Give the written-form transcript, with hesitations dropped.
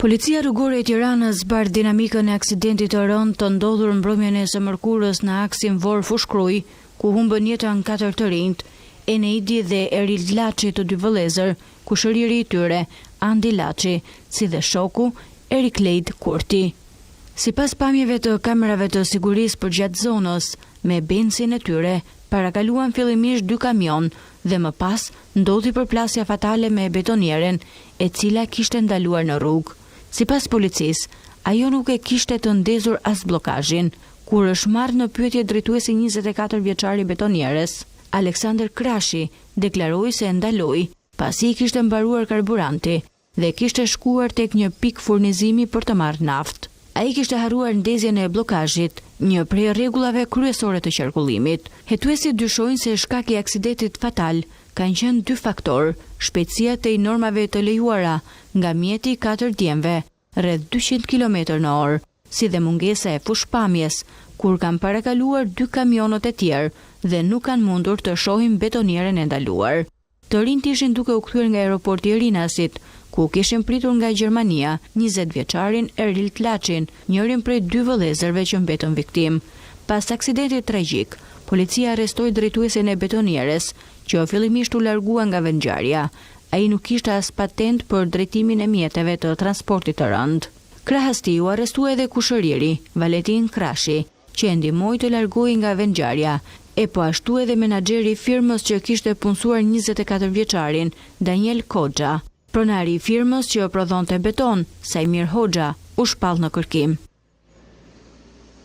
Policia rrugore e Tiranës zbar dinamikën e aksidentit të rënd të ndodhur mbrëmjen e së mërkurës në aksin Vor-Fushkruj, ku humbën jetën 4 të rinjt, Eneidi dhe Eril Laçi, të dy vëllezër, ku shëriri i tyre, Andi Laçi, si dhe shoku Erik Lejd Kurti. Sipas pamjeve të kamerave të sigurisë përgjatë zonës, me bensin e tyre, parakaluan fillimisht 2 kamion dhe më pas ndodhi përplasja fatale me betonieren, e cila kishte ndaluar në rrugë. Sipas policisë, ajo nuk e kishte të ndezur as blokazhin, kur është marrë në pyetje drejtuesi 24 vjeçari betonieres, Aleksandër Krashi, deklaroi se ndaloi pasi i kishte mbaruar karburanti dhe kishte shkuar tek një pikë furnizimi për të marrë naftë. Ai kishte harruar ndezjen e blokazhit, një prej rregullave kryesore të qarkullimit. Hetuesit dyshojnë se shkaki i aksidentit fatal kanë qenë 2 faktorë: shpejtësia tej normave të lejuara nga mjeti 4 djemve, rreth 200 km/h, si dhe mungesa e fushpamjes, kur kanë parakaluar 2 kamionët e tjerë dhe nuk kanë mundur të shohin betonieren e ndaluar. Të rinjt ishin duke u kthyer nga aeroporti i Rinasit, ku kishin pritur nga Gjermania 20 vjeçarin Eril Laçin, njërin prej 2 vëllezërve që mbetën viktim. Pas aksidentit tragjik, policia arrestoi drejtuesin e betonieres, që fillimisht u largua nga vendngjarja. Ai nuk kishte as patent për drejtimin e mjeteve të transportit të rënd. Krahas tij u arrestua edhe kushëriri, Valentin Krashi, që e ndihmoi të largohej nga vendngjarja, e po ashtu edhe menaxheri i firmës që kishte punësuar 24 vjeçarin, Daniel Koxha. Pronari i firmës që prodhonte beton, Sajmir Hoxha, u shpall në kërkim.